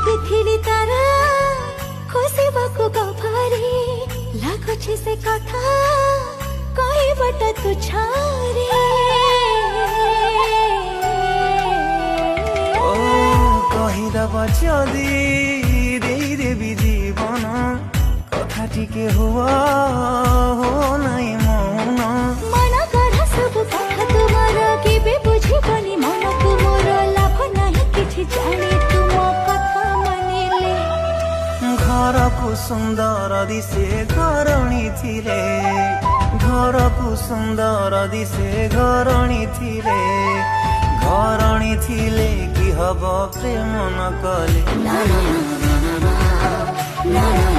ଭାବିଥିଲି ତାରା ଖୋସିବାକୁ ଗଭାରେ ଲାଗୁଛି ସେ କଥା କହିବାଟା ତୁଚ୍ଛାରେ କହିଦବ ଯଦି ଦେଇଦେବି ଜୀବନ କଥା ଟିକେ ହୁଅ ନାଇଁ ମୌନ ମନ ଗଢ଼ା ସବୁ କଥା ତୁମର କେବେ ବୁଝିବନି ମନକୁ ମୋର ଲାଭ ନାହିଁ କିଛି ଜାଣି ତୁମ କଥା ମାନିଲେ ଘରକୁ ସୁନ୍ଦର ଦିଶେ ଘରଣୀ ଥିଲେ ଘରକୁ ସୁନ୍ଦର ଦିଶେ ଘରଣୀ ଥିଲେ ଘରଣୀ ଥିଲେ କି ହବ ପ୍ରେମ ନ କଲେ ନା ନା ନା ନା ନା ନା